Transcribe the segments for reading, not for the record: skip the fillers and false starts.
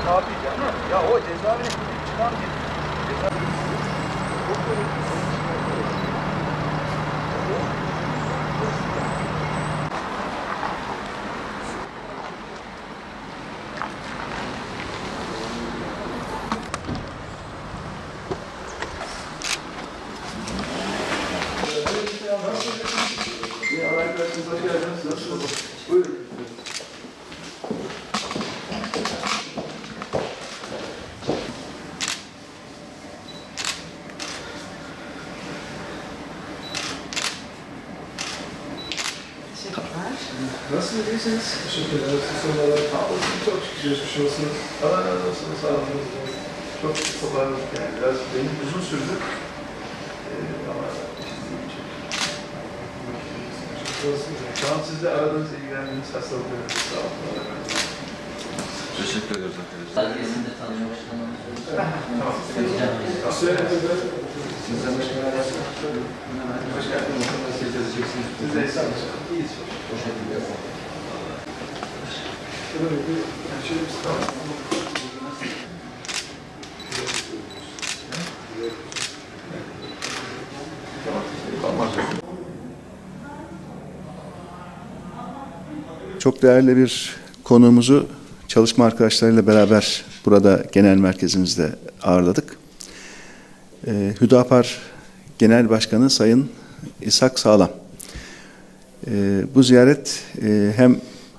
Abi canım. Ya o cezaevine çıkan bir cezaevine. Nasılsınız, iyisiniz? Teşekkürler. Siz sonralar çok şükür geçmiş olsun. Allah razı olsun, sağ olun. Çok toparladık yani. Biraz benim uzun sürdü. Ama şu an siz de aradığınız, ilgilendiğiniz hastalıklarınız sağ olun. Teşekkür ederiz arkadaşlar. Belgesinde tanımıştım. Tamam. Sizden başka Hoş geldiniz. Siz de iyisiniz. İyiyiz. teşekkür Çok değerli bir konuğumuzu çalışma arkadaşlarıyla beraber burada genel merkezimizde ağırladık. Hüdapar Genel Başkanı Sayın İshak Sağlam. Bu ziyaret hem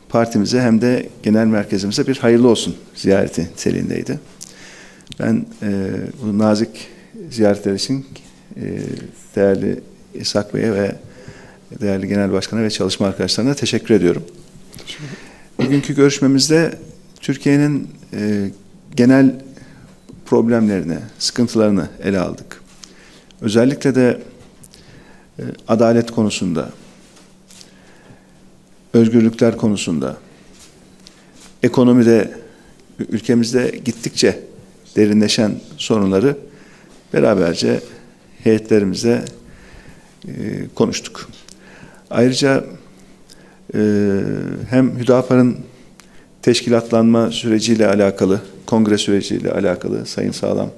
partimize hem de genel merkezimize bir hayırlı olsun ziyareti niteliğindeydi. Ben bu nazik ziyaretler için değerli İshak Bey'e ve değerli genel başkana ve çalışma arkadaşlarına teşekkür ediyorum. Bugünkü görüşmemizde Türkiye'nin genel problemlerini, sıkıntılarını ele aldık. Özellikle de adalet konusunda, özgürlükler konusunda, ekonomide, ülkemizde gittikçe derinleşen sorunları beraberce heyetlerimizle konuştuk. Ayrıca hem Hüdapar'ın teşkilatlanma süreciyle alakalı, kongre süreciyle alakalı Sayın Sağlam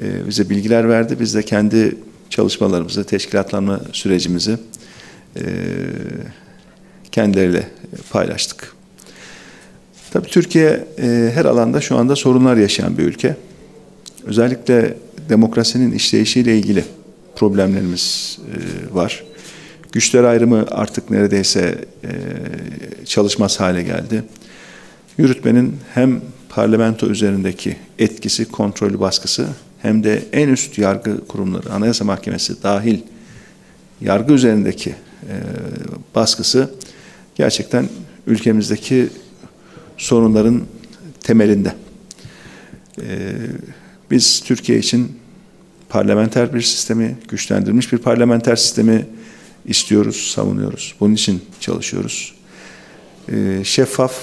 bize bilgiler verdi. Biz de kendi çalışmalarımızı, teşkilatlanma sürecimizi kendileriyle paylaştık. Tabii Türkiye her alanda şu anda sorunlar yaşayan bir ülke. Özellikle demokrasinin işleyişiyle ilgili problemlerimiz var. Güçler ayrımı artık neredeyse çalışmaz hale geldi. Yürütmenin hem parlamento üzerindeki etkisi, kontrolü, baskısı hem de en üst yargı kurumları, Anayasa Mahkemesi dahil yargı üzerindeki baskısı gerçekten ülkemizdeki sorunların temelinde. Biz Türkiye için parlamenter bir sistemi, güçlendirilmiş bir parlamenter sistemi istiyoruz, savunuyoruz. Bunun için çalışıyoruz. Şeffaf,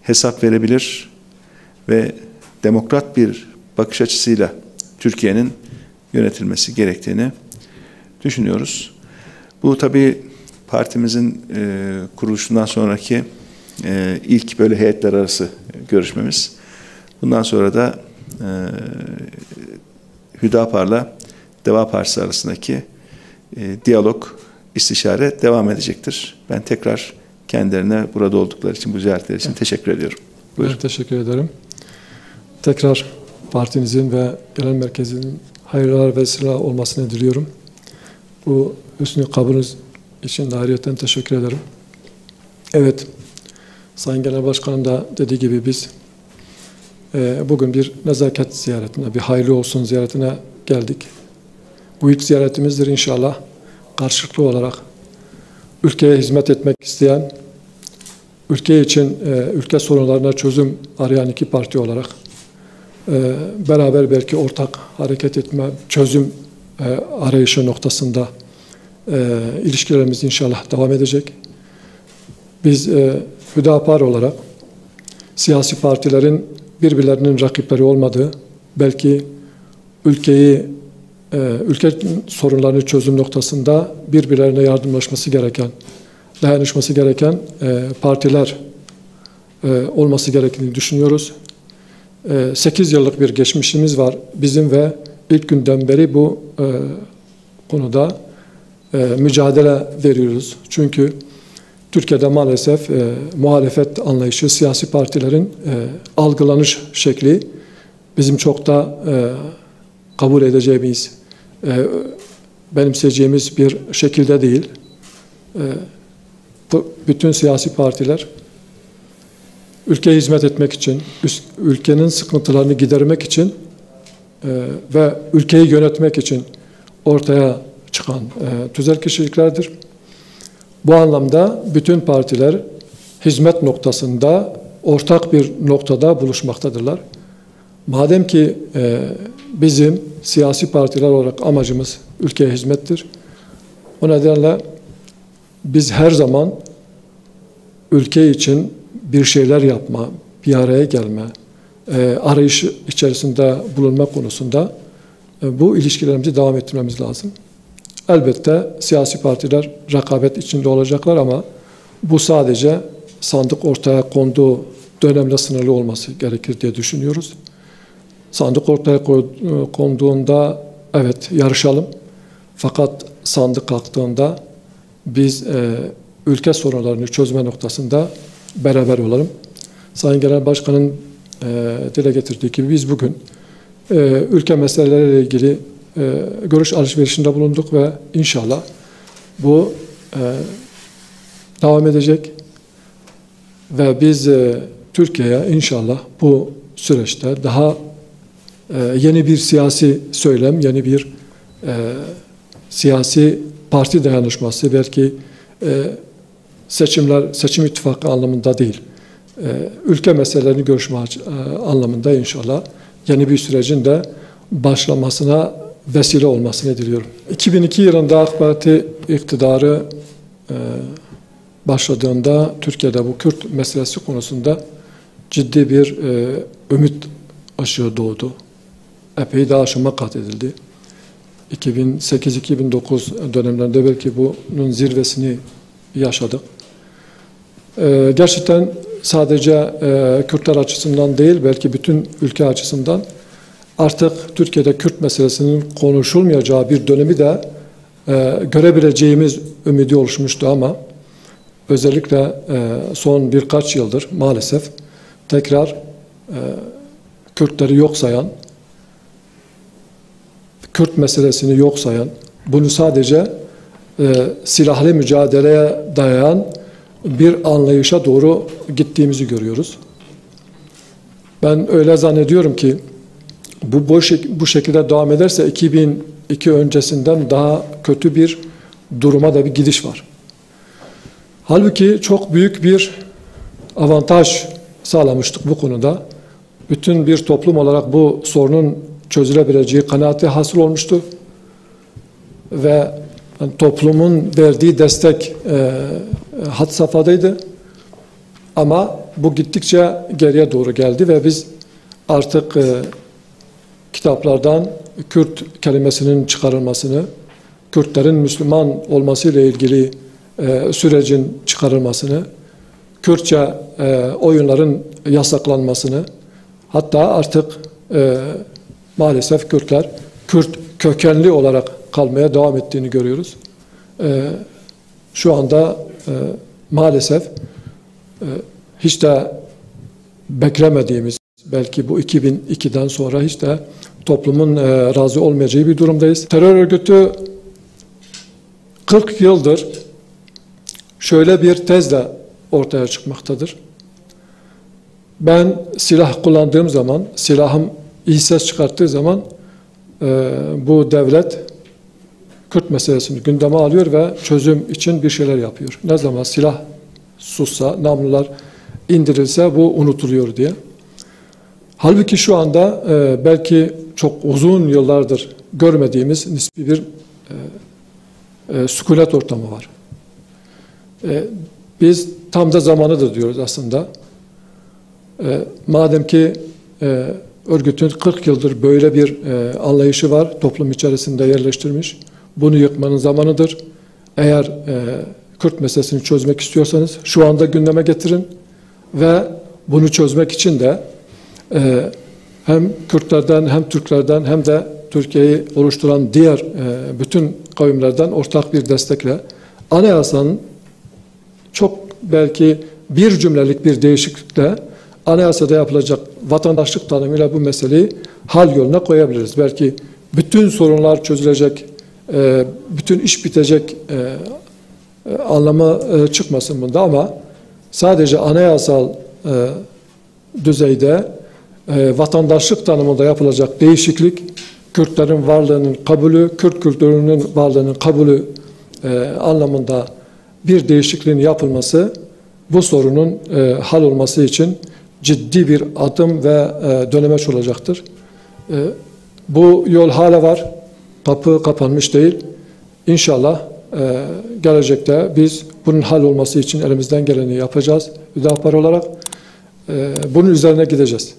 hesap verebilir ve demokrat bir bakış açısıyla Türkiye'nin yönetilmesi gerektiğini düşünüyoruz. Bu tabii partimizin kuruluşundan sonraki ilk böyle heyetler arası görüşmemiz. Bundan sonra da Hüdapar'la Deva Partisi arasındaki diyalog, istişare devam edecektir. Ben tekrar kendilerine burada oldukları için, bu ziyaretler için teşekkür ediyorum. Buyurun. Ben teşekkür ederim. Tekrar partinizin ve genel merkezinin hayırlar ve vesile olmasını diliyorum. Bu hüsnü kabulünüz için de ayrıyeten teşekkür ederim. Evet, Sayın Genel Başkanım da dediği gibi biz bugün bir nezaket ziyaretine, bir hayırlı olsun ziyaretine geldik. Bu ilk ziyaretimizdir inşallah. Karşılıklı olarak ülkeye hizmet etmek isteyen, ülke için, ülke sorunlarına çözüm arayan iki parti olarak beraber belki ortak hareket etme, çözüm arayışı noktasında ilişkilerimiz inşallah devam edecek. Biz Hüdapar olarak siyasi partilerin birbirlerinin rakipleri olmadığı, belki ülke sorunlarını çözüm noktasında birbirlerine yardımlaşması gereken, dayanışması gereken partiler olması gerektiğini düşünüyoruz. 8 yıllık bir geçmişimiz var bizim ve ilk günden beri bu konuda mücadele veriyoruz. Çünkü Türkiye'de maalesef muhalefet anlayışı, siyasi partilerin algılanış şekli bizim çok da kabul edeceğimiz, benimseyeceğimiz bir şekilde değil. Bütün siyasi partiler ülkeye hizmet etmek için, ülkenin sıkıntılarını gidermek için ve ülkeyi yönetmek için ortaya çıkan tüzel kişiliklerdir. Bu anlamda bütün partiler hizmet noktasında ortak bir noktada buluşmaktadırlar. Madem ki bizim siyasi partiler olarak amacımız ülkeye hizmettir, o nedenle biz her zaman ülke için bir şeyler yapma, bir araya gelme, arayış içerisinde bulunma konusunda bu ilişkilerimizi devam ettirmemiz lazım. Elbette siyasi partiler rekabet içinde olacaklar ama bu sadece sandık ortaya konduğu dönemle sınırlı olması gerekir diye düşünüyoruz. Sandık ortaya konduğunda evet yarışalım. Fakat sandık kalktığında biz ülke sorunlarını çözme noktasında beraber olalım. Sayın Genel Başkan'ın dile getirdiği gibi biz bugün ülke meseleleriyle ilgili görüş alışverişinde bulunduk ve inşallah bu devam edecek ve biz Türkiye'ye inşallah bu süreçte daha yeni bir siyasi söylem, yeni bir siyasi parti dayanışması, belki seçim ittifakı anlamında değil, ülke meselelerini görüşme anlamında inşallah yeni bir sürecin de başlamasına vesile olmasını diliyorum. 2002 yılında AK Parti iktidarı başladığında Türkiye'de bu Kürt meselesi konusunda ciddi bir ümit ışığı doğdu. Epey de aşama kat edildi. 2008-2009 dönemlerinde belki bunun zirvesini yaşadık. Gerçekten sadece Kürtler açısından değil, belki bütün ülke açısından artık Türkiye'de Kürt meselesinin konuşulmayacağı bir dönemi de görebileceğimiz ümidi oluşmuştu ama özellikle son birkaç yıldır maalesef tekrar Kürtleri yok sayan, Kürt meselesini yok sayan, bunu sadece silahlı mücadeleye dayayan bir anlayışa doğru gittiğimizi görüyoruz. Ben öyle zannediyorum ki bu şekilde devam ederse 2002 öncesinden daha kötü bir duruma da bir gidiş var. Halbuki çok büyük bir avantaj sağlamıştık bu konuda. Bütün bir toplum olarak bu sorunun çözülebileceği kanaati hasıl olmuştu. Ve toplumun verdiği destek had safhadaydı. Ama bu gittikçe geriye doğru geldi ve biz artık kitaplardan Kürt kelimesinin çıkarılmasını, Kürtlerin Müslüman olmasıyla ilgili sürecin çıkarılmasını, Kürtçe oyunların yasaklanmasını, hatta artık maalesef Kürtler Kürt kökenli olarak kalmaya devam ettiğini görüyoruz. Şu anda maalesef hiç de beklemediğimiz, belki bu 2002'den sonra hiç de toplumun razı olmayacağı bir durumdayız. Terör örgütü 40 yıldır şöyle bir tezle ortaya çıkmaktadır. Ben silah kullandığım zaman, silahım iyi ses çıkarttığı zaman bu devlet Kürt meselesini gündeme alıyor ve çözüm için bir şeyler yapıyor. Ne zaman silah sussa, namlular indirilse bu unutuluyor diye. Halbuki şu anda belki çok uzun yıllardır görmediğimiz nispi bir sükunet ortamı var. Biz tam da zamanıdır diyoruz aslında. Madem ki örgütün 40 yıldır böyle bir anlayışı var, toplum içerisinde yerleştirmiş, bunu yıkmanın zamanıdır. Eğer Kürt meselesini çözmek istiyorsanız şu anda gündeme getirin ve bunu çözmek için de hem Kürtlerden hem Türklerden hem de Türkiye'yi oluşturan diğer bütün kavimlerden ortak bir destekle anayasanın çok belki bir cümlelik bir değişiklikle anayasada yapılacak vatandaşlık tanımıyla bu meseleyi hal yoluna koyabiliriz. Belki bütün sorunlar çözülecek, bütün iş bitecek anlamı çıkmasın bunda ama sadece anayasal düzeyde vatandaşlık tanımında yapılacak değişiklik, Kürtlerin varlığının kabulü, Kürt kültürünün varlığının kabulü anlamında bir değişikliğin yapılması bu sorunun hal olması için ciddi bir adım ve dönemeç olacaktır. Bu yol hala var, kapı kapanmış değil. İnşallah gelecekte biz bunun hal olması için elimizden geleni yapacağız. Hüdapar olarak bunun üzerine gideceğiz.